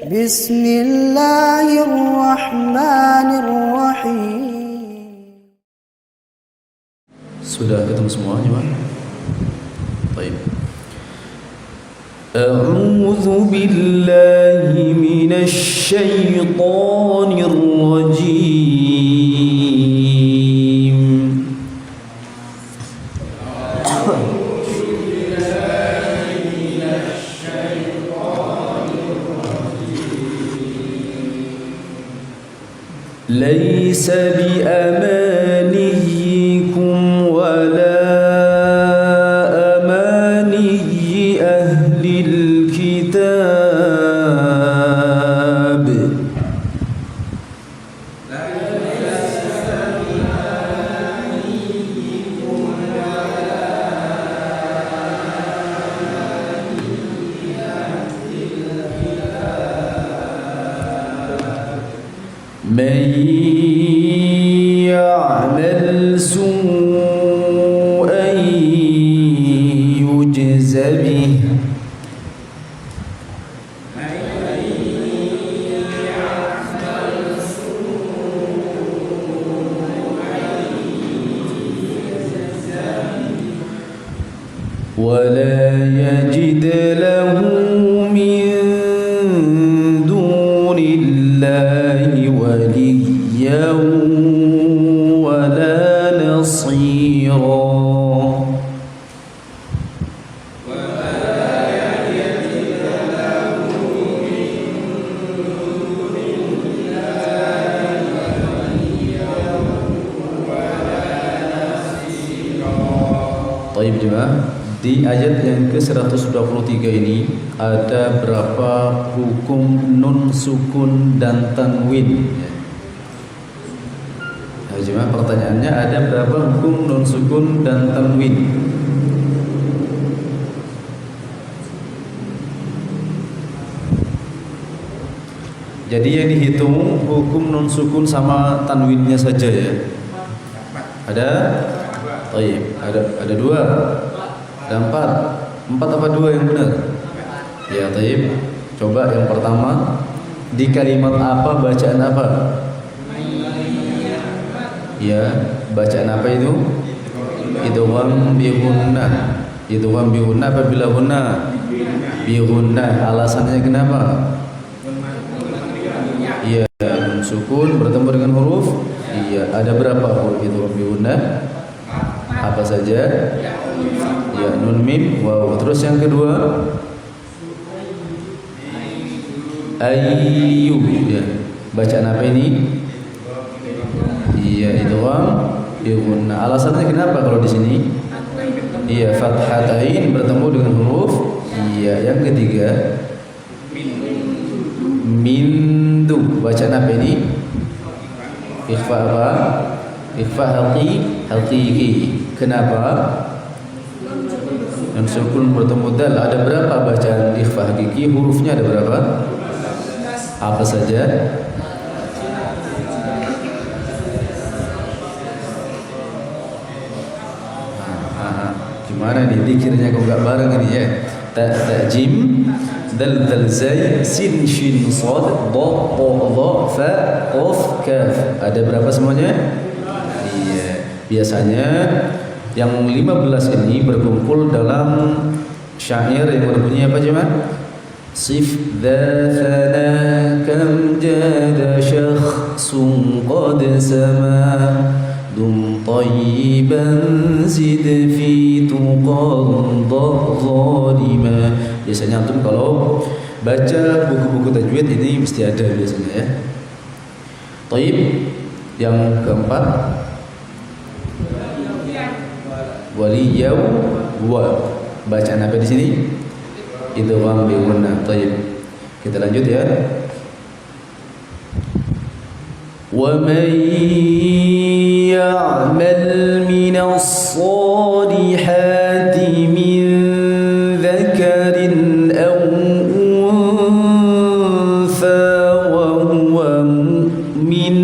Bismillahirrahmanirrahim. Sudah ketemu semua jemaah? Baik. A'udzu billahi minasy syaithanir rajim. ليس بأمانيكم ولا أماني أهل الكتاب من يعمل سوءا يجز به ولا يجد له من دون الله وليا ولا نصيرا Taib jemaah, di ayat yang ke-123 ini ada berapa hukum nun sukun dan tanwin? Ya, jemaah, pertanyaannya ada berapa hukum nun sukun dan tanwin? Jadi yang dihitung hukum nun sukun sama tanwinnya saja ya. Ada? Baik, ada dua, ada empat apa dua yang benar? Ya, taib. Coba yang pertama, di kalimat apa bacaan apa? Ya, bacaan apa itu? Idgham bi gunnah. Idgham bi gunnah apa bila gunnah? Bi gunnah. Alasannya kenapa? Iya, nun sukun bertemu dengan huruf. Iya, ada berapa huruf idgham bi gunnah? Apa saja? Ya, nun mim waw. Terus yang kedua, ayyu ya. Bacaan apa ini? Iya, idgham bi gunnah. Alasannya kenapa kalau di sini? Iya, fathatain bertemu dengan huruf. Iya, yang ketiga mindu. Bacaan apa ini? Ikhfa apa? Ikhfa haqiqi. Kenapa? Nun sukun bertemu dal. Ada berapa bacaan ikhfa hakiki? Hurufnya ada berapa? Apa saja? Gimana nih dikirnya kok gak bareng ini ya? Ta jim dal zai sin shin sad dha dha fa qaf kaf. Ada berapa semuanya? Iya. Biasanya yang 15 ini berkumpul dalam syair yang berbunyi apa jemaah? Sif dha kam jada syakhsun qad sama dum tayyiban zid fi tuqadda zalima. Biasanya antum kalau baca buku-buku tajwid ini mesti ada biasanya ya. Taib. Yang keempat, waliyau wa. Bacaan apa di sini? Idgham bi gunnah. Taib. Kita lanjut ya. Wa man ya'mal minas salihati min dzakarin aw untha wa huwa mu'min.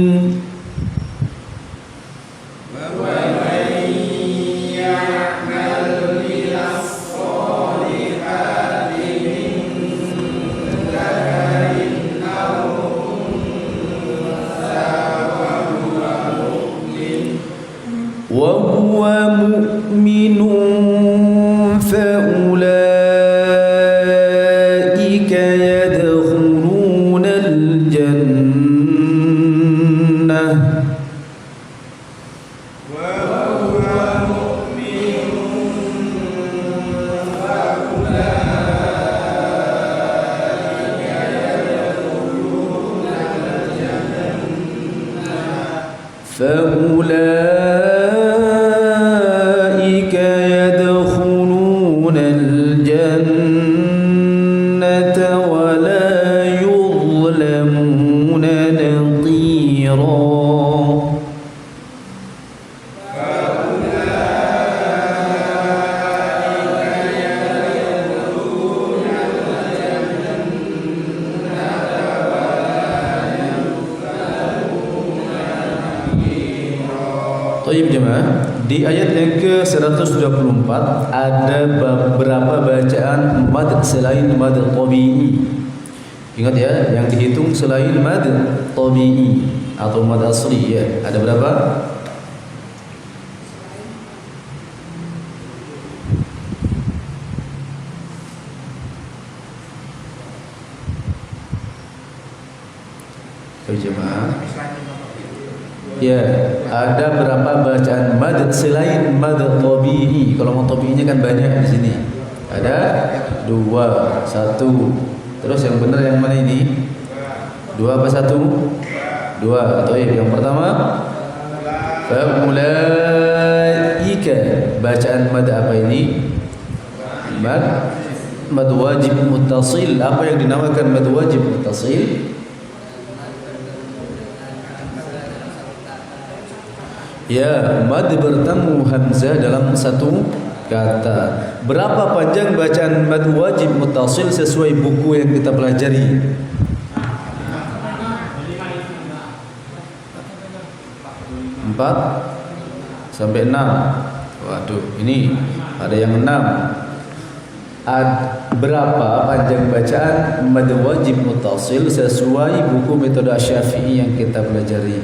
huwa mu'minun faulaika yadkhulunal jannah. فأولئك يدخلون الجنة ولا يظلمون نقيرا. Taib jemaah, di ayat yang ke-124 ada beberapa bacaan mad selain mad tabi'i. Ingat ya, yang dihitung selain mad tabi'i atau mad asli ya. Ada berapa? Taib jemaah. Ya, ada berapa bacaan mad selain mad tabi'i? Kalau mau tabi'inya kan banyak di sini. Ada 2, 1. Terus yang benar yang mana ini? 2 apa 1? 2. Taib. Yang pertama faulaika. Bacaan mad apa ini? Mad wajib muttasil. Apa yang dinamakan mad wajib muttasil? Ya, mad bertemu hamzah dalam satu kata. Berapa panjang bacaan mad wajib muttasil sesuai buku yang kita pelajari? 4 sampai 6. Waduh, ini ada yang 6. Berapa panjang bacaan mad wajib muttasil sesuai buku metode Syafi'i yang kita pelajari?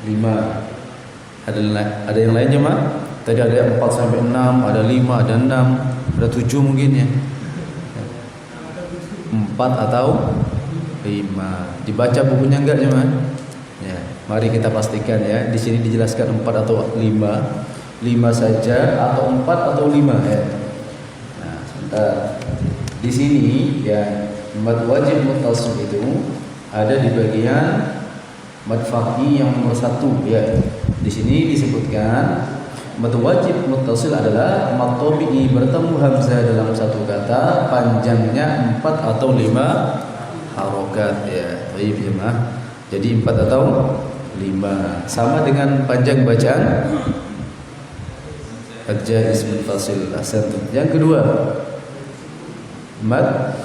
5. Ada yang lainnya mah? Tadi ada 4 sampai 6, ada 5, ada 6, ada 7 mungkin ya. 4 atau 5. Dibaca bukunya enggak jemaah? Ya, mari kita pastikan ya. Di sini dijelaskan 4 atau 5. 5 saja atau 4 atau 5 ya. Nah, sebentar. Di sini ya, mad wajib muttasil itu ada di bagian mad faqih yang nomor 1 ya. Di sini disebutkan mad wajib muttasil adalah mad tabi'i bertemu hamzah dalam satu kata, panjangnya 4 atau 5 harokat ya. Baik jemaah. Jadi 4 atau 5 sama dengan panjang bacaan al-jaiz munfasil. Ahsantum. Yang kedua, mad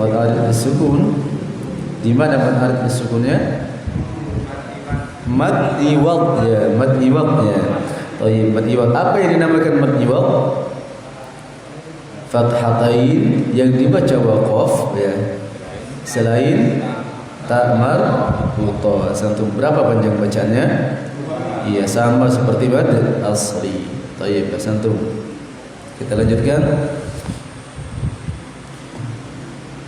arid as-sukun. Di mana mad arid as-sukunnya? Mad iwad ya, mad iwad ya. Baik, mad iwad. Apa yang dinamakan mad iwad? Fathatain yang dibaca waqaf ya. Selain ta'mar buta. Santum. Berapa panjang bacanya? Iya, sama seperti mad asli. Baik, santum. Kita lanjutkan.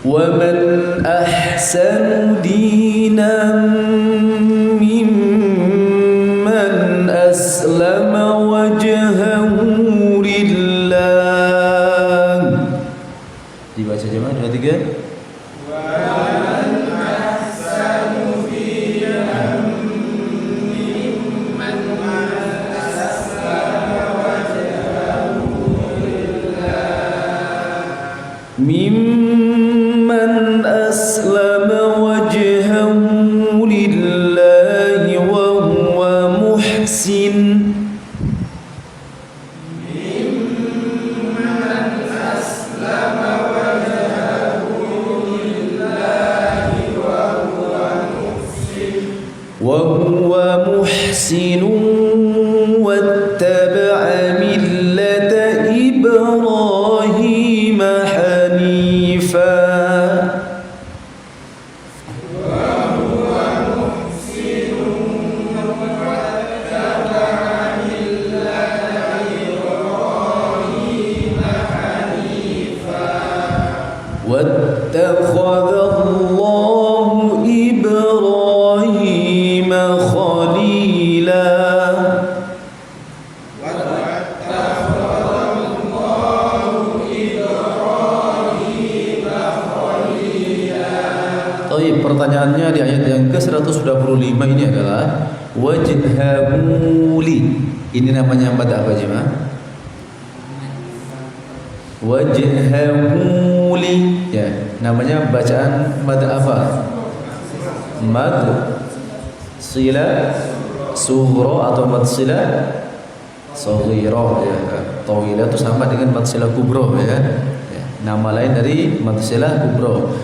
وَمَنْ أَحْسَنُ دِينًا مِّمَّنْ أَسْلَمَ وَجْهَهُ لِلَّهِ. Dibaca jemaah 2 3. وَمَنْ أَحْسَنُ دِينًا مِّمَّنْ أَسْلَمَ وَجْهَهُ لِلَّهِ. ممن أسلم وجهه لله وهو محسن. ممن أسلم وجهه لله وهو محسن واتبع ملة إبراهيم حنيفا. Pertanyaannya di ayat yang ke-125 ini adalah wajhamuli. Ini namanya mad apa jemaah? Wajhamuli. Ya, namanya bacaan mad apa? Mad sila sughra atau mad sila saghira ya. Tawila itu sama dengan mad sila kubra ya. Nama lain dari mad sila kubra.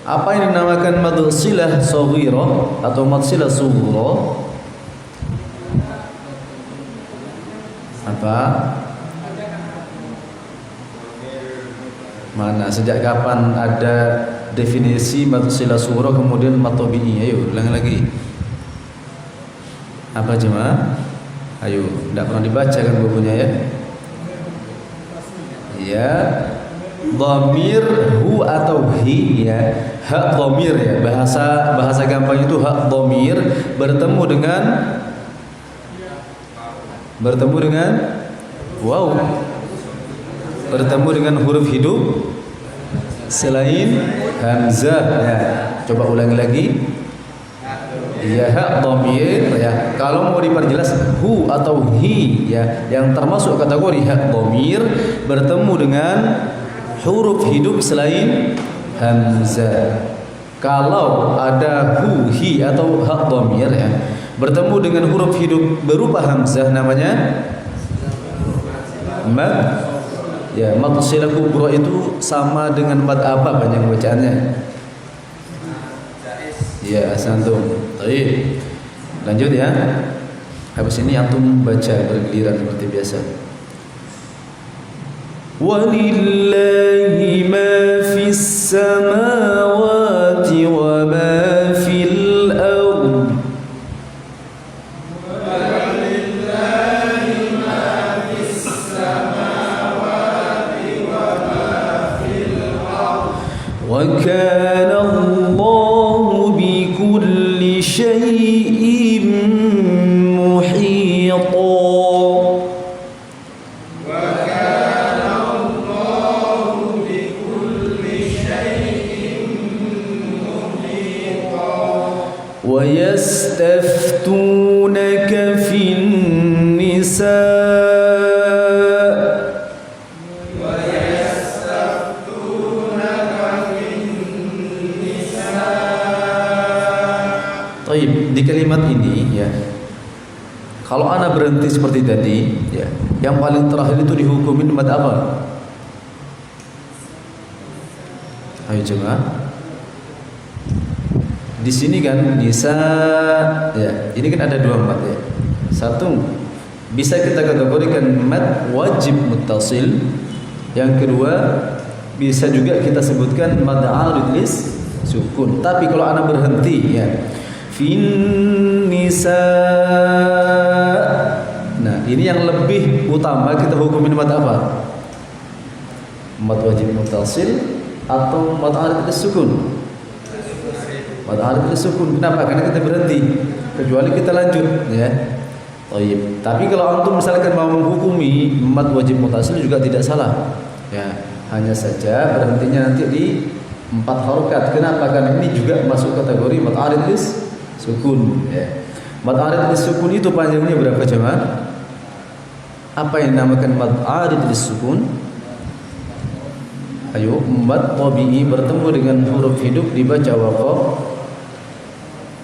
Apa yang dinamakan mad silah saghira atau mad silah sughra? Apa? Mana? Sejak kapan ada definisi mad silah sughra kemudian mad tabi'i? Ayo, ulang lagi. Apa jemaah? Ayo, tidak pernah dibaca kan bukunya ya? Ya. Dhamir hu atau hi ya, hak dhamir ya, bahasa gampang itu hak dhamir bertemu dengan wow, bertemu dengan huruf hidup selain hamzah ya. Coba ulangi lagi ya, hak dhamir ya. Kalau mau diperjelas hu atau hi ya, yang termasuk kategori hak dhamir bertemu dengan huruf hidup selain hamzah. Kalau ada hu, hi atau hak dhamir ya, bertemu dengan huruf hidup berupa hamzah namanya mad. Ya, mad silah kubra itu sama dengan mad apa panjang bacaannya? Ya, santum. Baik. Lanjut ya. Habis ini antum baca bergiliran seperti biasa. Walillahi ma fis samawati wa ma fil ardh. Walillahi ma fis samawati wa ma fil ardh. Wa kana Allahu bi kulli syai'in muhita. ويستفتونك في النساء طيب, di kalimat ini ya, kalau ana berhenti seperti tadi ya, yang paling terakhir itu dihukumin mad apa? Ayo coba. Di sini kan nisa ya, ini kan ada dua mad ya. Satu bisa kita kategorikan mad wajib muttasil. Yang kedua bisa juga kita sebutkan mad arid lis sukun. Tapi kalau ana berhenti ya, fin nisa. Nah, ini yang lebih utama kita hukumin mad apa? Mad wajib muttasil atau mad arid lis sukun? Mad arid lis sukun. Kenapa? Karena kita berhenti. Kecuali kita lanjut ya. Baik. Tapi kalau antum misalkan mau menghukumi mad wajib muttasil juga tidak salah. Ya, hanya saja berhentinya nanti di 4 harokat. Kenapa? Karena ini juga masuk kategori mad arid lis sukun ya. Mad arid lis sukun itu panjangnya berapa jemaah? Apa yang dinamakan mad arid lis sukun? Ayo, mad tabi'i bertemu dengan huruf hidup dibaca waqaf.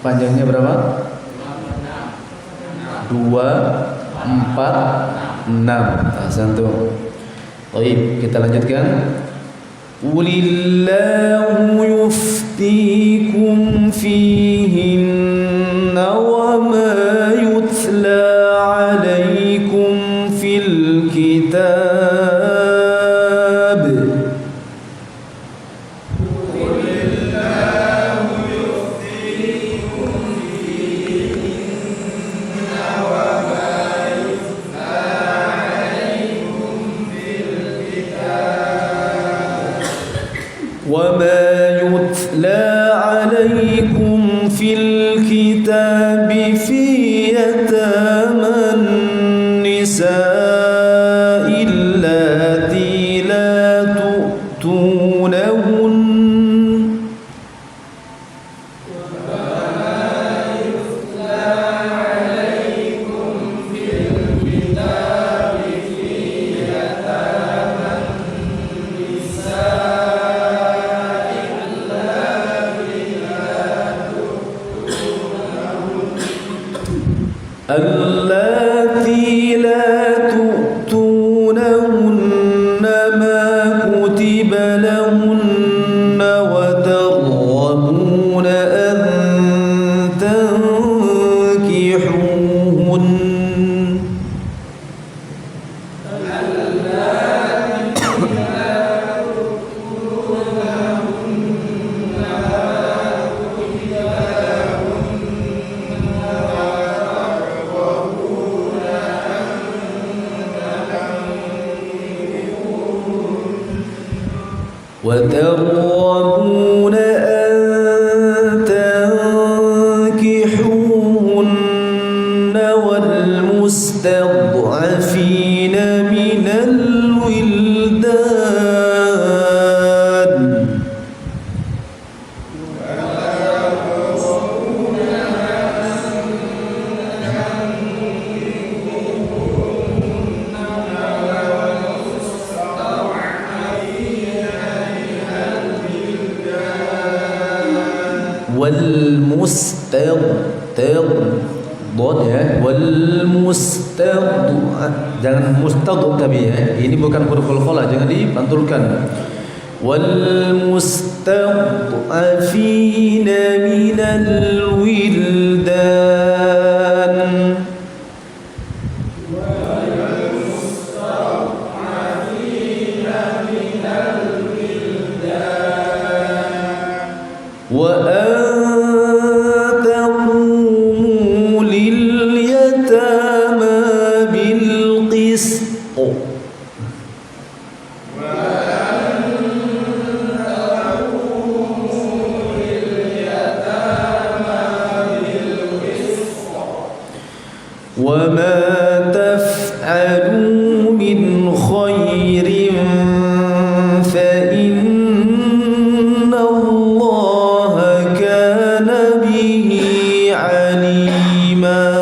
Panjangnya berapa? 2, 4, 6. Ahsantum. Baik, kita lanjutkan. Qulillahu yuftikum fihinna wa ma yutla alaikum fil kitab. وما يتلى عليكم في الكتاب في يتامى النساء وترغبون أن تنكحوهن والمستضعفين من الولدان jangan mustad tapi ya, ini bukan huruf qalqalah, jangan dipantulkan. Wal mustad'afina minal wildan wa وَمَا تَفْعَلُوا مِنْ خَيْرٍ فَإِنَّ اللَّهَ كَانَ بِهِ عَلِيمًا.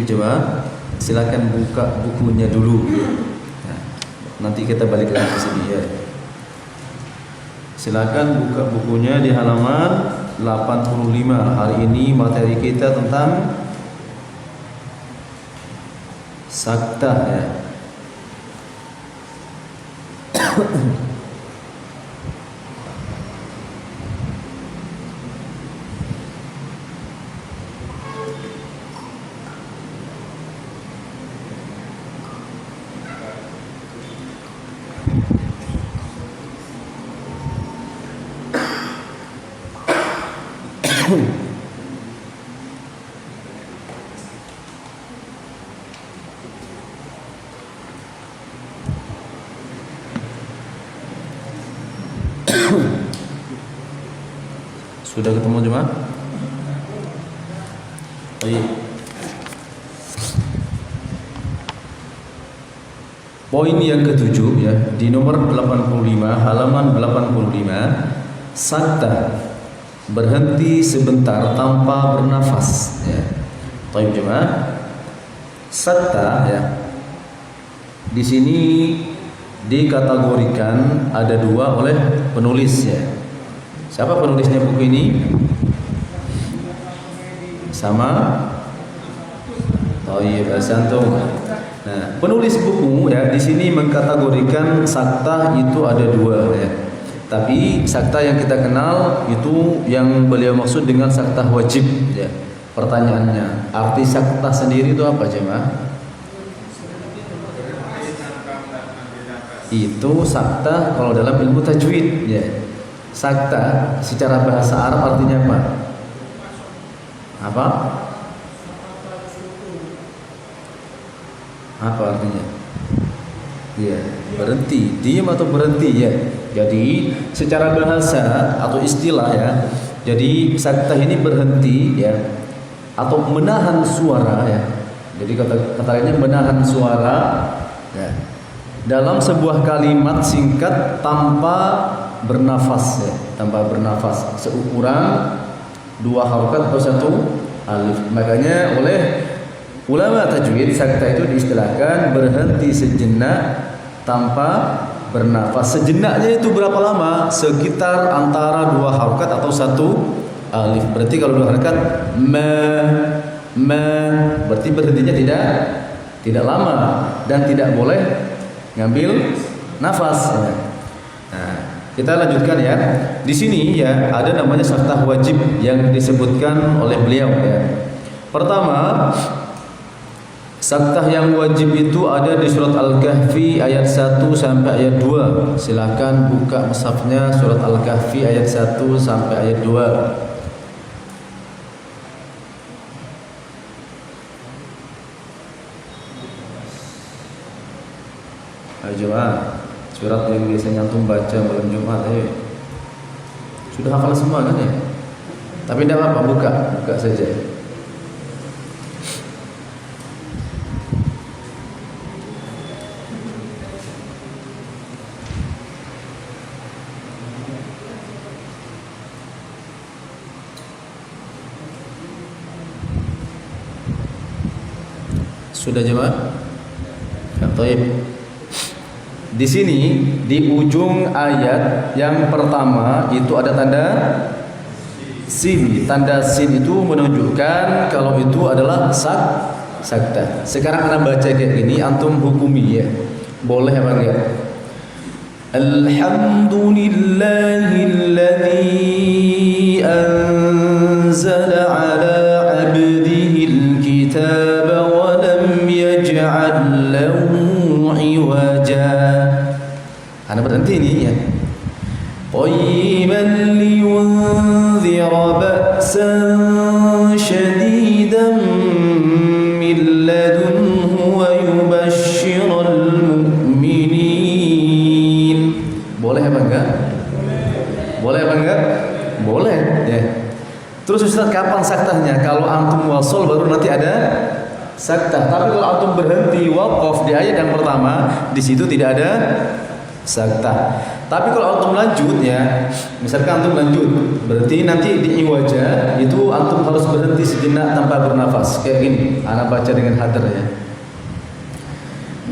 Coba silakan buka bukunya dulu. Nah, nanti kita balik lagi ke sini ya. Silakan buka bukunya di halaman 85. Hari ini materi kita tentang sakta ya. Sudah ketemu jemaah? Baik. Poin yang ketujuh ya, di nomor 85, halaman 85, sakta, berhenti sebentar tanpa bernafas ya. Baik jemaah. Sakta ya. Di sini dikategorikan ada dua oleh penulis ya. Siapa penulisnya buku ini? Sama? Oh iya, Basantung. Nah, penulis buku ya di sini mengkategorikan sakta itu ada dua ya. Tapi sakta yang kita kenal itu yang beliau maksud dengan sakta wajib ya. Pertanyaannya, arti sakta sendiri itu apa jemaah? Itu sakta kalau dalam ilmu tajwid ya. Sakta secara bahasa Arab artinya apa? Apa? Apa artinya? Ya, berhenti, diam atau berhenti ya. Jadi secara bahasa atau istilah ya. Jadi sakta ini berhenti ya atau menahan suara ya. Jadi katanya menahan suara ya. Dalam sebuah kalimat singkat tanpa bernafas ya, tanpa bernafas, seukuran dua harokat atau satu alif. Makanya oleh ulama tajwid sakta itu diistilahkan berhenti sejenak tanpa bernafas. Sejenaknya itu berapa lama? Sekitar antara dua harokat atau satu alif. Berarti kalau dua harokat berarti berhentinya tidak lama dan tidak boleh ngambil nafas ya. Nah, kita lanjutkan ya. Di sini ya ada namanya sakta wajib yang disebutkan oleh beliau ya. Pertama, Saktah yang wajib itu ada di surat Al-Kahfi ayat 1 sampai ayat 2. Silakan buka mushafnya surat Al-Kahfi ayat 1 sampai ayat 2. Ayo jemaah, surat yang biasanya antum baca malam Jumat, ayo. Sudah hafal semua kan ya? Tapi tidak apa-apa, buka saja. Sudah jemaah? Ya, baik. Di sini di ujung ayat yang pertama itu ada tanda sin. Tanda sin itu menunjukkan kalau itu adalah saktah. Sekarang anda baca kayak gini, antum hukumi ya. Boleh apa enggak? Alhamdulillahilladzi anzala ala 'abdihil kitaba wa lam yaj'al lahu 'iwaja. Anda berhenti ini ya. Qayyiban liyunzira ba'san syadidan min ladunhu wa yubashshiral mu'minin. Boleh apa enggak? Boleh apa enggak? Boleh ya. Terus Ustaz, kapan saktahnya? Kalau antum wasol baru nanti ada saktah. Tapi kalau antum berhenti waqaf di ayat yang pertama, di situ tidak ada saktah. Tapi kalau antum lanjut ya, misalkan antum lanjut, berarti nanti di iwaja itu antum harus berhenti sejenak tanpa bernafas. Kayak gini, ana baca dengan hadar ya.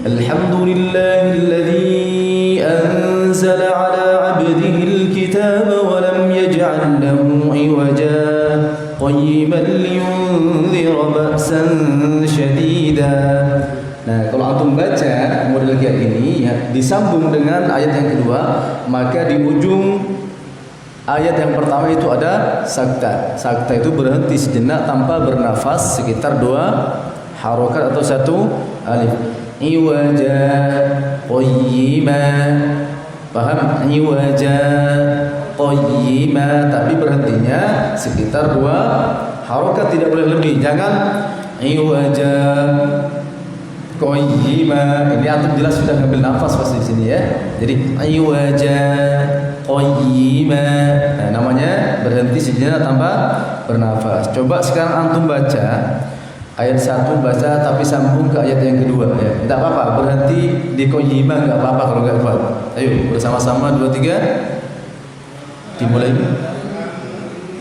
Alhamdulillahilladzi anzala ala 'abdihil kitaba wa lam yaj'al lahu 'iwaja qayyiban liyunzira ba'san syadida. Nah, kalau antum baca model kayak gini ya, disambung dengan ayat yang kedua, maka di ujung ayat yang pertama itu ada saktah. Saktah itu berhenti sejenak tanpa bernafas sekitar 2 harokat atau 1 alif. Iwaja qayyima. Paham? Iwaja qayyima, tapi berhentinya sekitar 2 harokat, tidak boleh lebih. Jangan iwaja qayyima. Ini antum jelas sudah ngambil nafas pasti di sini ya. Jadi aywaja qayyima. Nah, namanya berhenti sejenak tanpa bernafas. Coba sekarang antum baca ayat 1, baca tapi sambung ke ayat yang kedua ya. Tidak apa-apa, berhenti di qayyima enggak apa-apa kalau enggak kuat. Ayo bersama-sama 2 3. Dimulai.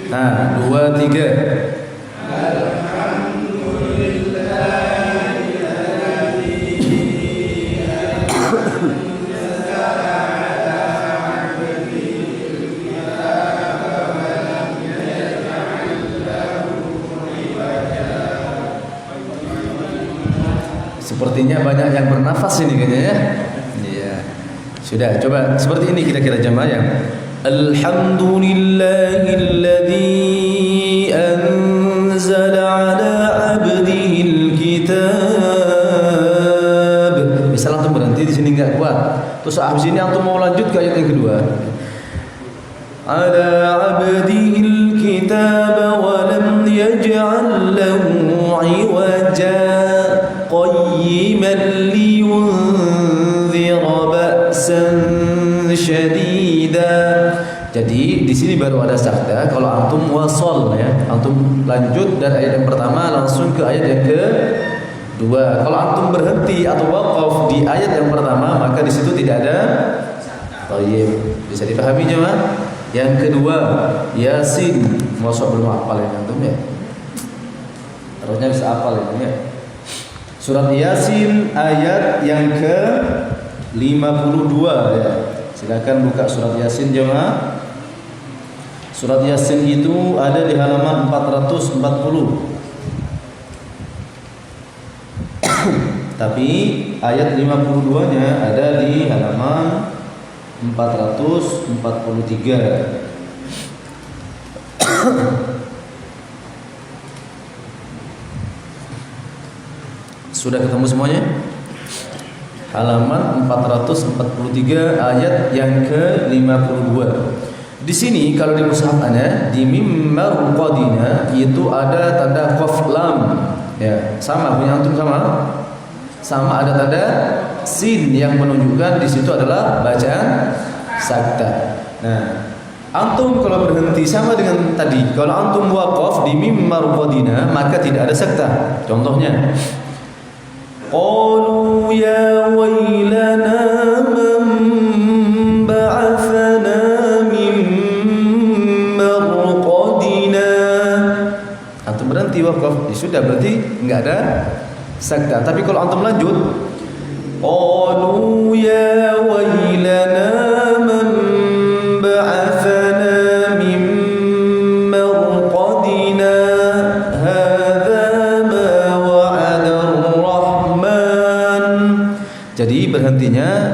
Nah, 2 3. Sepertinya banyak yang bernafas ini kayaknya ya. Iya. Sudah, coba seperti ini kira-kira jemaah ya. Alhamdulillahilladzi anzala ala 'abdihil kitab. Misal antum berhenti di sini enggak kuat. Terus habis ini antum mau lanjut ke ayat yang kedua. Ala 'abdihil kitab wa lam yaj'al lahu 'iwaja qayyiman liyunzira ba'san syadida. Jadi di sini baru ada saktah kalau antum wasol ya. Antum lanjut dari ayat yang pertama langsung ke ayat yang kedua. Kalau antum berhenti atau waqaf di ayat yang pertama, maka di situ tidak ada thayyib. Bisa dipahami jemaah? Yang kedua, Yasin. Mosok belum hafal ya antum ya? Harusnya bisa hafal ini ya. Surat Yasin ayat yang ke-52 ya. Silakan buka surat Yasin jemaah. Surat Yasin itu ada di halaman 440. Tapi ayat 52-nya ada di halaman 443. Sudah ketemu semuanya? Halaman 443 ayat yang ke-52. Di sini kalau di mushaf Anda di mim marqadina itu ada tanda qaf lam. Ya, sama punya antum sama? Sama ada tanda sin yang menunjukkan di situ adalah bacaan sakta. Nah, antum kalau berhenti sama dengan tadi. Kalau antum waqaf di mim marqadina maka tidak ada sakta. Contohnya qalu ya wailana man ba'athana min marqadina. Antum berhenti waqaf, ya sudah berarti enggak ada sakta. Tapi kalau antum lanjut qalu ya wailana man ba'athana min marqadina hadza ma wa'ada ar-rahman. Jadi berhentinya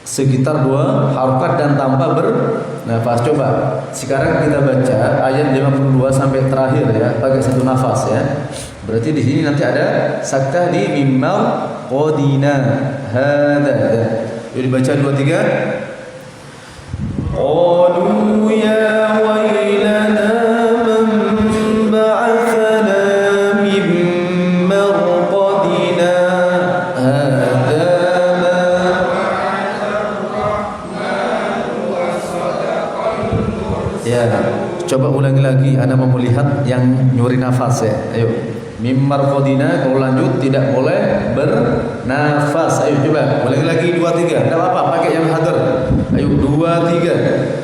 sekitar 2 harokat dan tanpa bernafas. Coba sekarang kita baca ayat 52 sampai terakhir ya, pakai satu nafas ya. Berarti di sini nanti ada sakta di mimmal qadina hada. Yuk dibaca 2 3. Qalu ya wailana man ba'athana min marqadina hada ma ya. Coba ulangi lagi, Anda mau melihat yang nyuri nafas ya. Ayo. Mimar qadina kalau lanjut tidak boleh bernafas. Ayo coba ulangi lagi 2 3. Enggak apa-apa pakai yang hadar. Ayo 2 3.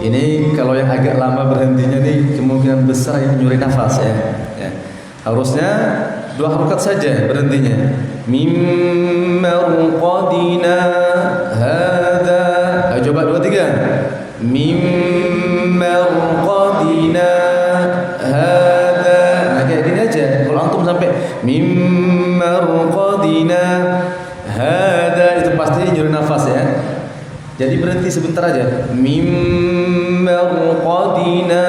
Ini kalau yang agak lama berhentinya nih kemungkinan besar yang nyuri nafas ya. Harusnya 2 harokat saja berhentinya. Mim marqadina hada. Ayo coba 2 3. Mim marqadina hada. Nah kayak gini aja. Kalau antum sampai mim marqadina hada itu pasti nyuri nafas ya. Jadi berhenti sebentar aja. Mim marqadina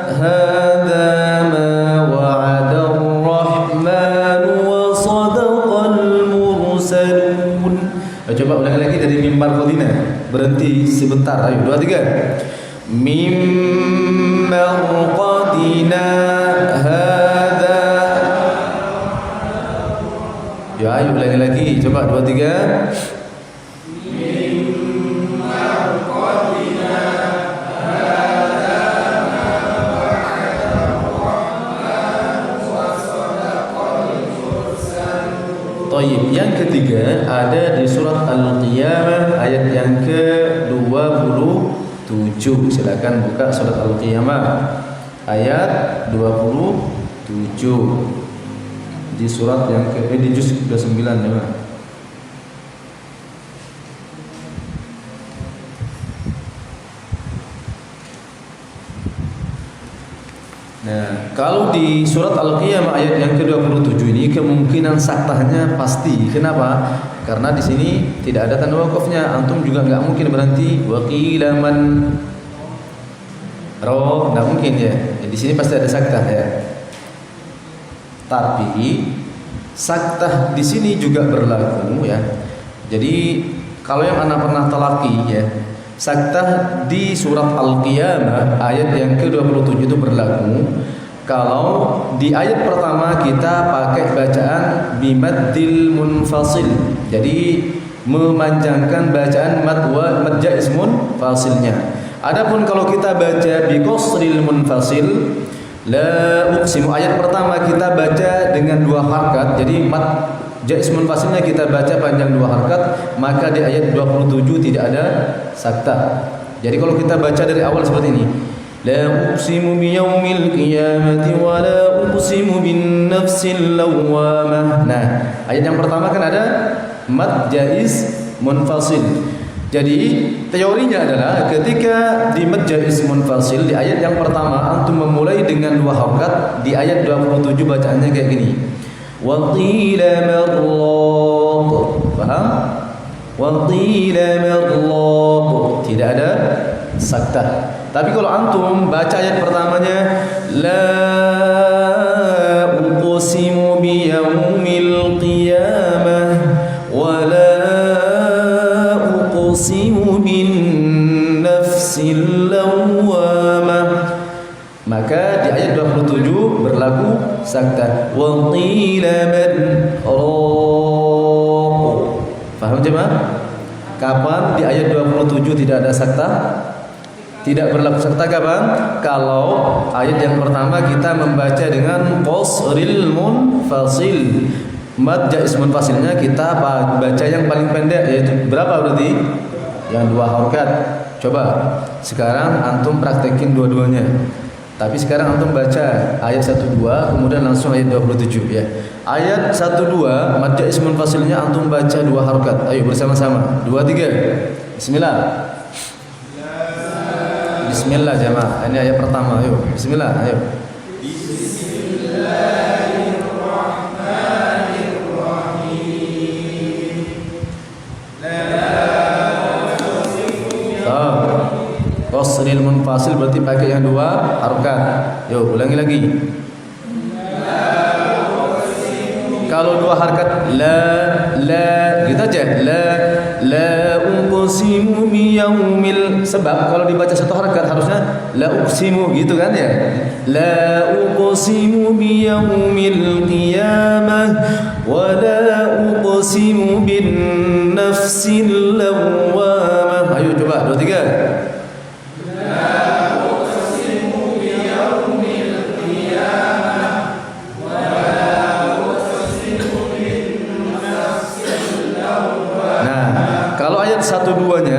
hadza ma wa'ada ar-rahman wa sadaqal mursalun. Coba ulangi lagi dari mim marqadina. Berhenti sebentar. Ayo 2 3. Mim marqadina hadza. Ya ayo ulangi lagi. Coba 2 3. Yang ketiga ada di surat Al-Qiyamah ayat yang ke-27. Silakan buka surat Al-Qiyamah ayat 27 di surat yang di juz 29 ya. Nah, kalau di surat Al-Qiyamah ayat yang ke-27 ini kemungkinan saktahnya pasti. Kenapa? Karena di sini tidak ada tanda wakafnya. Antum juga nggak mungkin berhenti waqila man roh, nggak mungkin ya. Di sini pasti ada saktah ya. Tapi saktah di sini juga berlaku ya. Jadi kalau yang anak pernah talaki ya, saktah di surat Al-Qiyamah ayat yang ke-27 itu berlaku kalau di ayat pertama kita pakai bacaan bimaddil munfasil. Jadi memanjangkan bacaan mad wa mad jaiz munfasilnya. Adapun kalau kita baca bi qasril munfasil la uqsimu ayat pertama kita baca dengan 2 harakat. Jadi mad jaiz munfasilnya kita baca panjang 2 harakat, maka di ayat 27 tidak ada sakta. Jadi kalau kita baca dari awal seperti ini, la uqsimu biyaumil qiyamati wa la uqsimu bin nafsil lawwamah. Nah, ayat yang pertama kan ada mad jaiz munfasil. Jadi teorinya adalah ketika di mad jaiz munfasil di ayat yang pertama antum memulai dengan 2 harokat, di ayat 27 bacaannya kayak gini. Wa qila marraq. Paham? Wa qila marraq. Tidak ada saktah. Tapi kalau antum baca ayat pertamanya la uqsimu bi yaumil qiyamah wa la uqsimu bin nafsil lawwamah, maka di ayat 27 berlaku saktah. Wa qila man raq. Paham jemaah? Kapan di ayat 27 tidak ada saktah? Tidak berlaku saktah kapan? Kalau ayat yang pertama kita membaca dengan qasril munfasil. Mad jaiz munfasilnya kita baca yang paling pendek, yaitu berapa berarti? Yang 2 harokat. Coba sekarang antum praktekin dua-duanya. Tapi sekarang antum baca ayat 1 2 kemudian langsung ayat 27 ya. Ayat 1 2 mad jaiz munfasilnya antum baca 2 harokat. Ayo bersama-sama. 2 3. Bismillah. Bismillah jemaah. Ini ayat pertama. Ayo. Bismillah. Ayo. Qasril munfasil berarti pakai yang 2 harokat. Yo, ulangi lagi. Kalau 2 harokat la gitu aja. La uqsimu bi yaumil, sebab kalau dibaca 1 harokat harusnya la uqsimu gitu kan ya. La uqsimu bi yaumil qiyamah wa la uqsimu bin nafsil lawwamah. Ayo coba 2 3.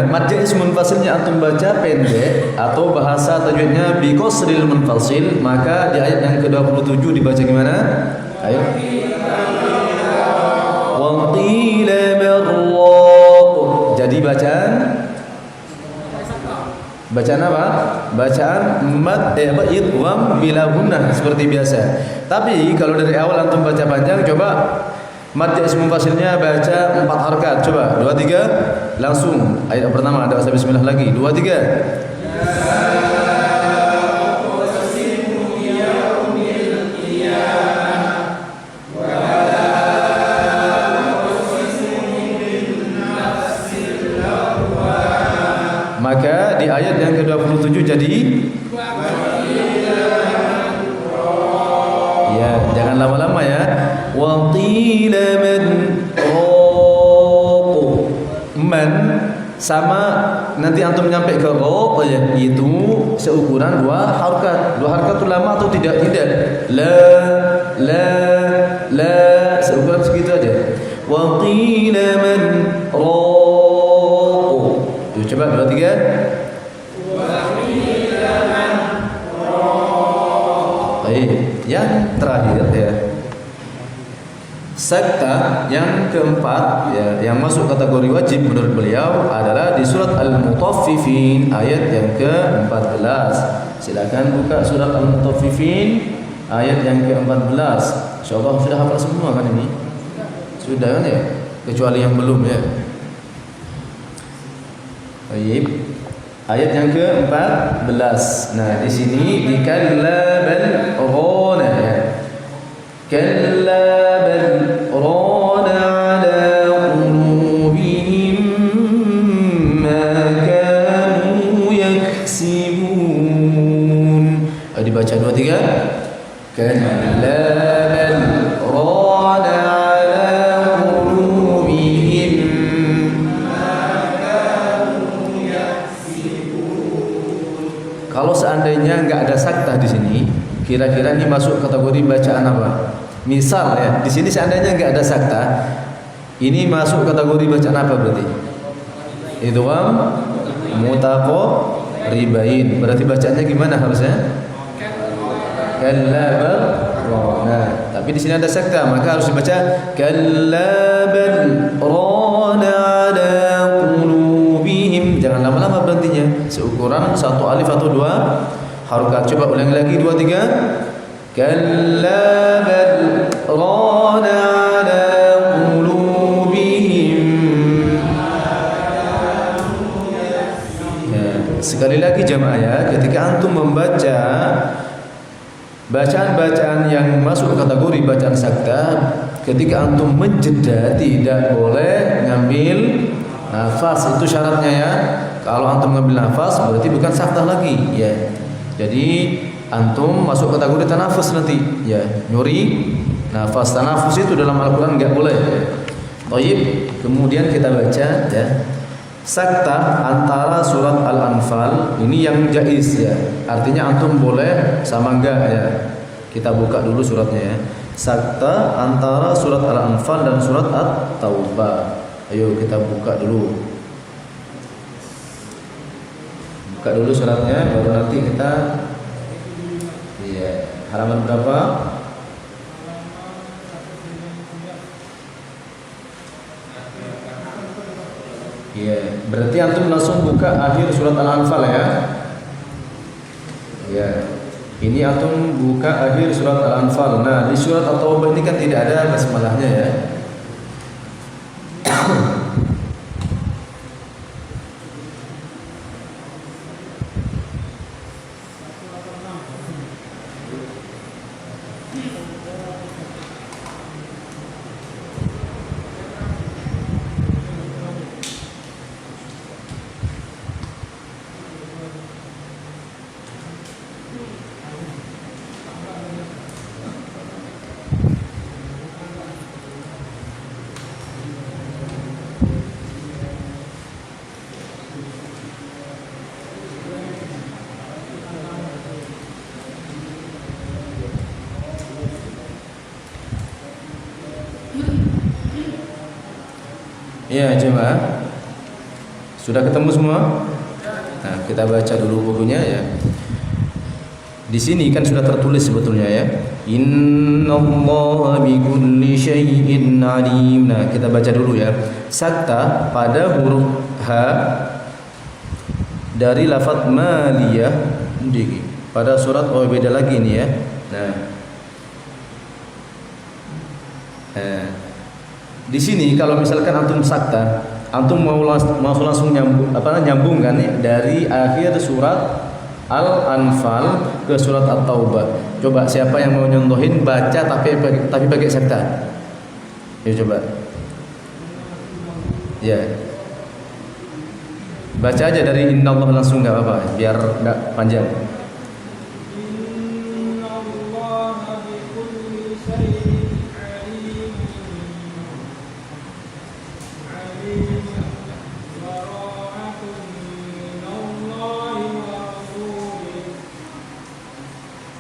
Mad jaiz munfasilnya antum baca pendek atau bahasa tajwidnya bi qasril munfasil, maka di ayat yang ke-27 dibaca gimana? Ayo. Wa qila marraq. Jadi bacaan apa? Bacaan mad idgham bila gunnah seperti biasa. Tapi kalau dari awal antum baca panjang, coba mad jaiz munfasilnya baca 4 harokat. Coba 2 3 langsung ayat pertama ada bahasa bismillah lagi. 2 3. Maka di ayat yang ke-27 jadi ya, jangan lama-lama ya. Wa qila man raq. Man sama nanti antum nyampe ke raq ya, itu seukuran 2 harokat. 2 harokat itu lama atau tidak? Tidak. La seukuran segitu aja. Wa qila man raq. Coba 2 3. Baik, yang terakhir ya. Saktah yang keempat ya, yang masuk kategori wajib menurut beliau adalah di surat Al-Mutaffifin ayat yang ke-14. Silakan buka surat Al-Mutaffifin ayat yang ke-14. Insyaallah sudah hafal semua kan ini? Sudah kan ya? Kecuali yang belum ya. Baik. Ayat yang ke-14. Nah, di sini di kalla bal rana ya. Kalla bal rana ala qulubihim ma kanu yaksibun. Dibaca 2 3. Kalla bal rana Kalau seandainya nggak ada saktah di sini, kira-kira ini masuk kategori bacaan apa? Misal ya, di sini seandainya nggak ada saktah, ini masuk kategori bacaan apa berarti? Idgham mutaqaribain. Berarti bacaannya gimana harusnya? Kalla bal rana. Tapi di sini ada saktah, maka harus dibaca kalla bal rana ala qulubihim dengan satu alif atau dua harokat. Coba ulangi lagi 2 3. Kalla bal rana ala qulubihim. Ya, sekali lagi jamaah ya, ketika antum membaca bacaan-bacaan yang masuk kategori bacaan sakta, ketika antum menjeda tidak boleh ngambil nafas, itu syaratnya ya. Kalau antum ngambil nafas berarti bukan sakta lagi ya. Jadi antum masuk kategori tanafus nanti ya, nyuri nafas. Tanafus itu dalam Al-Qur'an enggak boleh. Baik, kemudian kita baca ya. Sakta antara surat Al-Anfal ini yang jaiz ya. Artinya antum boleh sama enggak ya. Kita buka dulu suratnya ya. Sakta antara surat Al-Anfal dan surat At-Taubah. Ayo kita buka dulu. Buka dulu suratnya, baru nanti kita halaman berapa? Iya, berarti antum langsung buka akhir surat Al-Anfal ya. Iya. Ini antum buka akhir surat Al-Anfal. Nah, di surat At-Taubah ini kan tidak ada basmalahnya ya. Ya jemaah, sudah ketemu semua? Nah, kita baca dulu bukunya ya. Di sini kan sudah tertulis sebetulnya ya. Innallaha bikulli syai'in alim. Nah, kita baca dulu ya. Sakta pada huruf H dari lafaz maliyah pada surat, oh beda lagi nih ya. Di sini kalau misalkan antum sakta, antum mau langsung nyambung kan ya, dari akhir surat Al-Anfal ke surat At-Taubah. Coba siapa yang mau nyontohin baca tapi pakai sakta? Ya coba. Ya. Baca aja dari Innallah langsung enggak apa-apa, biar enggak panjang.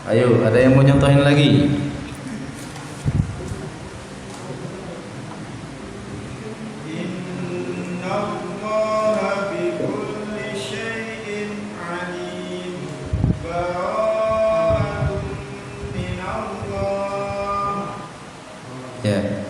Ayo, ada yang mau nyontohin lagi? Innallaha bikulli syai'in alim. Bara'atun minallah. Ya.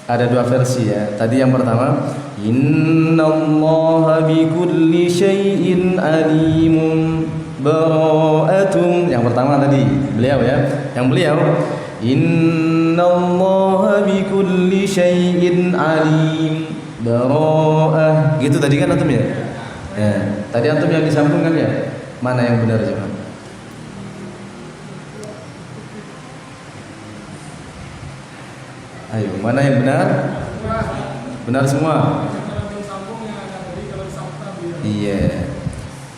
Ada dua versi ya. Tadi yang pertama, Innallaha bikulli syai'in alimun. Bara'atun, yang pertama tadi beliau ya, yang beliau Innallaha bikulli syai'in alim. Bara'ah, gitu tadi kan antum ya? Ya, tadi antum yang disambungkan ya. Mana yang benar coba? Ayo, mana yang benar? Benar semua. Iya.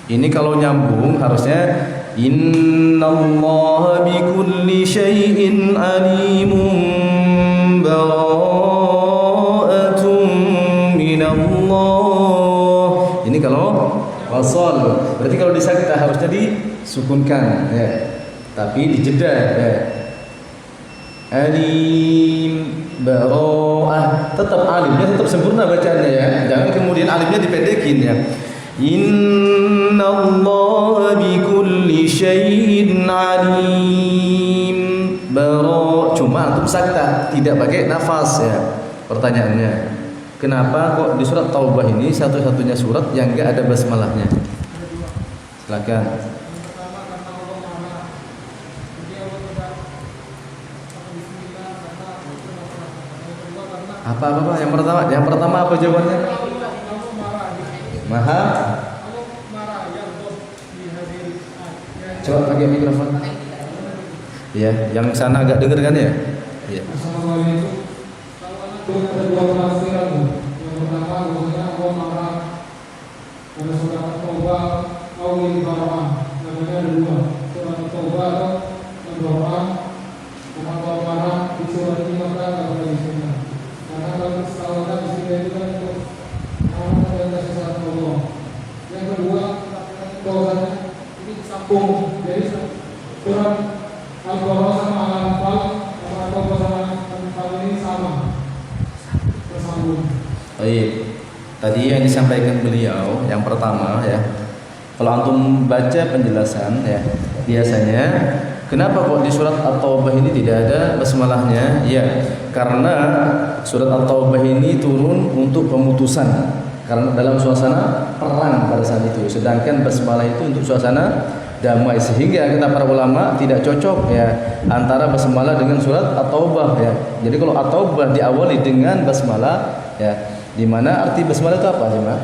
Ini kalau nyambung harusnya Innallaha bikulli syai'in alimun bara'atun minallah. Ini kalau wasal. Berarti kalau disakta harusnya disukunkan ya. Tapi dijeda ya. Alim bara'ah, tetap alimnya tetap sempurna bacaannya ya. Jangan kemudian alimnya dipendekin ya. Innallaha bikulli syai'in alim. Cuma antum sakta, tidak pakai nafas ya. Pertanyaannya, kenapa kok di surat Taubah ini satu-satunya surat yang enggak ada basmalahnya? Silakan. Apa? Yang pertama apa jawabannya? Maha. Coba pakai mikrofon. Iya, yang sana agak denger kan ya? Iya. Assalamualaikum. Kalau ada dua penafsiran, yang pertama bahwasanya Allah marah pada surat At-Taubah Qaulil Baro'ah. Namanya ada dua, surat At-Taubah dan Baro'ah. Karena Allah marah di surat ini maka tidak boleh disunnah. Karena kalau salawat di sini itu kan untuk orang yang kasih salat Allah. Yang kedua, bahwasanya ini sambung dari surat Al-Baqarah sama Al-Anfal, sama Al-Baqarah sama Al-Anfal ini sama bersambung. Baik. Tadi yang disampaikan beliau yang pertama ya. Kalau antum baca penjelasan ya, biasanya kenapa kok di surat At-Taubah ini tidak ada basmalahnya? Ya, karena surat At-Taubah ini turun untuk pemutusan. Karena dalam suasana perang pada saat itu. Sedangkan basmalah itu untuk suasana damai, sehingga kata para ulama tidak cocok ya antara basmalah dengan surat At-Taubah ya. Jadi kalau At-Taubah diawali dengan basmalah ya, di mana arti basmalah itu apa ya,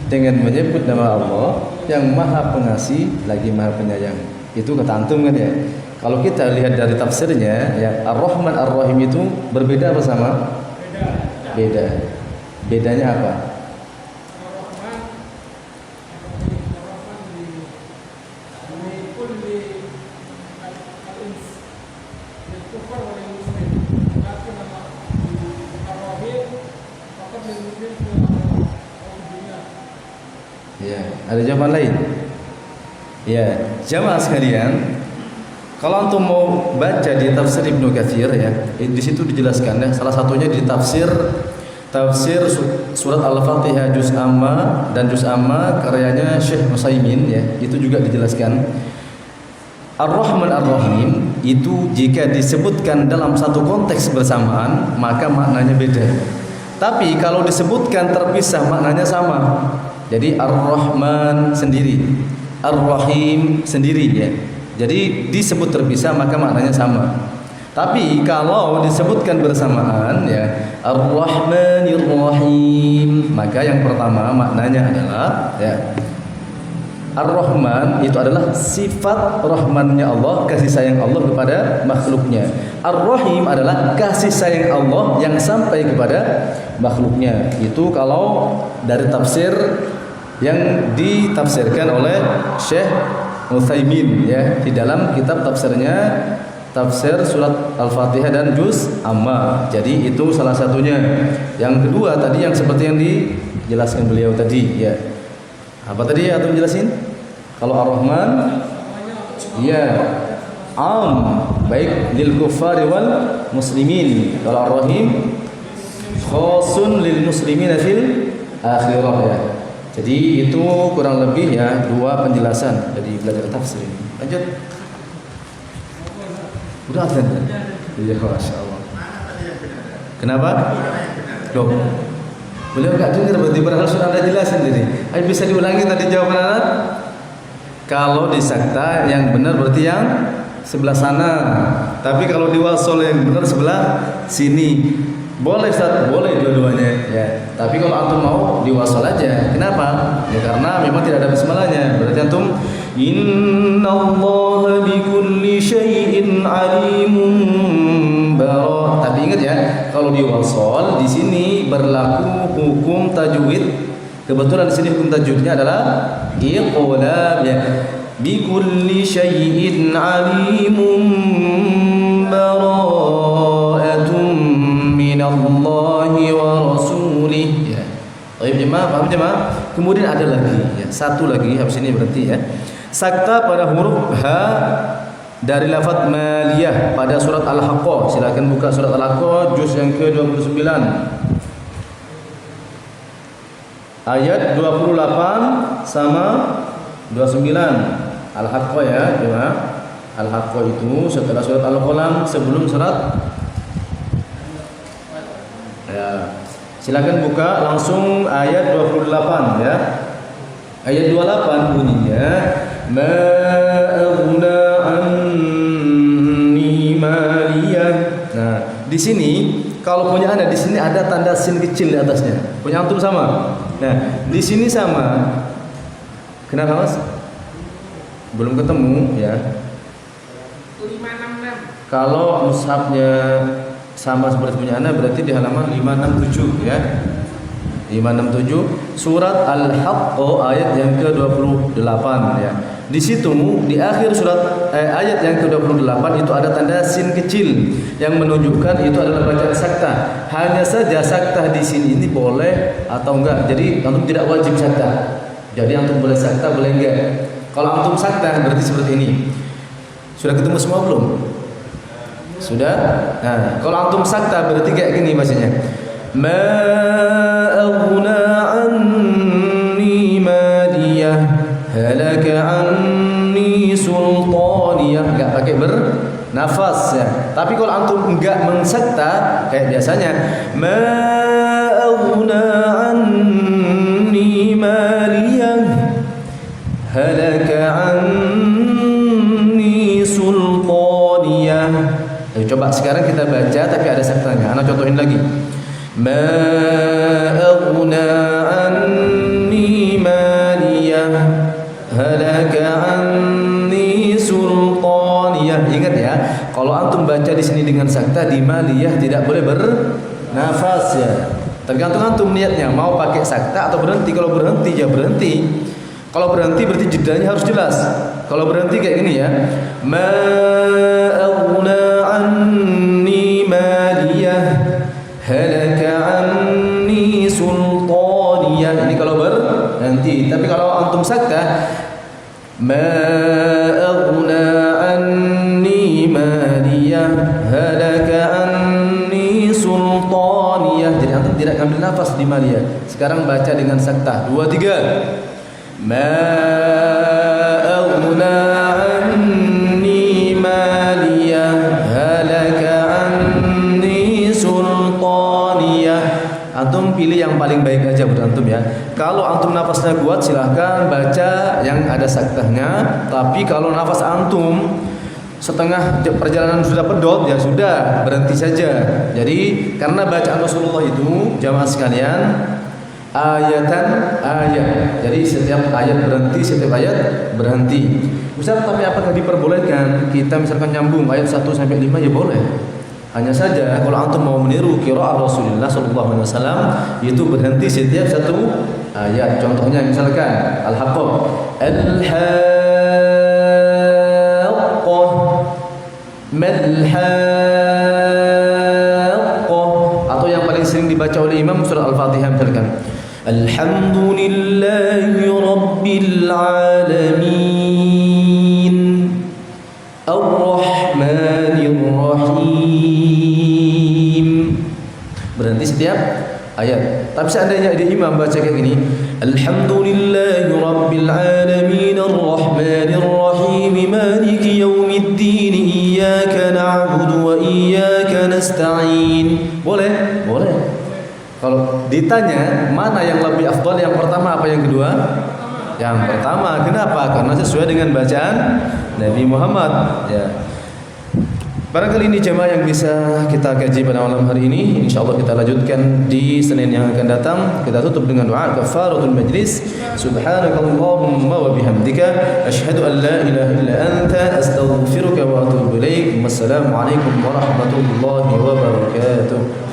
dengan menyebut nama Allah yang Maha Pengasih lagi Maha Penyayang. Itu kata antum kan ya. Kalau kita lihat dari tafsirnya ya, Ar-Rahman Ar-Rahim itu berbeda bersama? Beda. Bedanya apa? Ya, ada jawaban lain? Ya, jamaah sekalian, kalau antum mau baca di tafsir Ibnu Katsir ya, di situ dijelaskan ya, salah satunya di tafsir surat Al-Fatihah juz amma dan juz amma karyanya Syekh Utsaimin ya, itu juga dijelaskan Ar-Rahman Ar-Rahim itu jika disebutkan dalam satu konteks bersamaan maka maknanya beda. Tapi kalau disebutkan terpisah maknanya sama. Jadi Ar-Rahman sendiri, Ar-Rahim sendiri ya. Jadi disebut terpisah maka maknanya sama. Tapi kalau disebutkan bersamaan ya Ar-Rahmanir Rahim, maka yang pertama maknanya adalah ya Ar-Rahman itu adalah sifat rahmannya Allah, kasih sayang Allah kepada makhluknya. Ar-Rahim adalah kasih sayang Allah yang sampai kepada makhluknya. Itu kalau dari tafsir yang ditafsirkan oleh Syekh Utsaimin ya, di dalam kitab tafsirnya tafsir surat Al-Fatihah dan juz amma. Jadi itu salah satunya. Yang kedua tadi yang seperti yang dijelaskan beliau tadi ya. Apa tadi ya atau jelasin? Kalau Ar-Rahman ya baik lil kuffari wal muslimin. Kalau Ar-Rahim khasun lil muslimin fil akhirah ya. Jadi itu kurang lebih ya dua penjelasan dari belajar tafsir ini. Lanjut. Udah kan? Iya, masya Allah. Kenapa? Loh, beliau nggak dengar berarti padahal sudah ada jelasin tadi. Ayo bisa diulangi tadi jawaban anak? Kalau di sakta yang benar berarti yang sebelah sana. Tapi kalau di wasol yang benar sebelah sini. Boleh Ustaz, boleh dua-duanya ya. Tapi kalau antum mau di wasol aja. Kenapa? Ya karena memang tidak ada basmalahnya. Berarti antum innallaha bikulli syai'in alimun bara. Tapi ingat ya, kalau di wasol di sini berlaku hukum tajwid. Kebetulan di sini hukum tajwidnya adalah iqlab ya. Bikulli syai'in alimun bara'atun minallahi wa rasulih ya. Baik jemaah, paham jemaah? Kemudian ada lagi ya, satu lagi habis ini berarti ya. Sakta pada huruf H dari lafaz maliyah pada surat Al-Haqqah. Silakan buka surat Al-Haqqah juz yang ke-29. Ayat 28 sama 29. Al-Haqqah ya, jemaah. Al-Haqqah itu setelah surat Al-Qalam, sebelum surat ya. Silakan buka langsung ayat 28 ya. Ayat 28 bunyinya ma aghna anni maliyah. Nah, di sini kalau punya Anda di sini ada tanda sin kecil di atasnya. Punya antum sama? Nah, di sini sama. Kenapa, Mas? Belum ketemu ya. 566. Kalau mushafnya sama seperti punya Anda berarti di halaman 567 ya. 567 surat Al-Haqq ayat yang ke-28 ya. Di situ di akhir surat ayat yang ke-28 itu ada tanda sin kecil yang menunjukkan itu adalah bacaan sakta. Hanya saja sakta di sini ini boleh atau enggak. Jadi antum tidak wajib sakta. Jadi antum boleh sakta boleh enggak. Kalau antum sakta berarti seperti ini. Sudah ketemu semua belum? Sudah? Nah, kalau antum sakta berarti kayak gini bacanya. Ma aghna anni maliyah halaka anni sultaniyah. Enggak pakai bernafas ya. Tapi kalau antum enggak mensakta kayak biasanya ma aghna anni maliyah halaka anni sultaniyah. Coba sekarang kita baca tapi ada saktanya. Anak contohin lagi. Ma aghna anni maliyah halaka anni sultaniyah. Ingat ya, kalau antum baca di sini dengan sakta di maliyah tidak boleh bernafas ya. Tergantung antum niatnya mau pakai sakta atau berhenti. Kalau berhenti ya berhenti. Kalau berhenti berarti jedanya harus jelas. Kalau berhenti kayak gini ya. Ma aghna anni maliyah halaka anni sultaniyah. Ini kalau berhenti. Tapi kalau antum sakta ma aghna anni maliyah halaka anni sultaniyah. Jadi antum tidak ambil nafas di maliyah. Sekarang baca dengan sakta. 2 3. Ma aghna anni maliyah halaka anni sultaniyah. Antum pilih yang paling baik aja buat antum ya. Kalau antum nafasnya kuat silahkan baca yang ada saktahnya. Tapi kalau nafas antum setengah perjalanan sudah pedot ya sudah berhenti saja. Jadi karena bacaan Rasulullah itu jamaah sekalian ayatan ayat. Jadi setiap ayat berhenti, setiap ayat berhenti. Ustaz, tapi apakah diperbolehkan kita misalkan nyambung ayat 1 sampai 5 ya boleh. Hanya saja kalau antum mau meniru qiraah Rasulullah sallallahu alaihi wasallam itu berhenti setiap satu ayat. Contohnya misalkan Al-Haqqah Al-Haqqah Mal-Haqqah, atau yang paling sering dibaca oleh imam surah Al-Fatihah misalkan Alhamdulillahi Rabbil Alamin Ar-Rahmanir Rahim. Berhenti setiap ayat. Tapi seandainya ada imam baca kayak gini Alhamdulillahi Rabbil Alamin Ar-Rahmanir Rahim Maliki Yawmiddin Iyyaka na'budu wa iyyaka nasta'in. Boleh? Boleh. Kalau ditanya mana yang lebih afdal, yang pertama apa yang kedua? Yang pertama. Kenapa? Karena sesuai dengan bacaan Nabi Muhammad ya. Barangkali ini jemaah yang bisa kita kaji pada malam hari ini. InsyaAllah kita lanjutkan di Senin yang akan datang. Kita tutup dengan doa kafaratul majlis. Subhanakallahumma wa bihamdika asyhadu an la ilaha illa anta astaghfiruka wa atubu ilaik. Wassalamualaikum warahmatullahi wabarakatuh.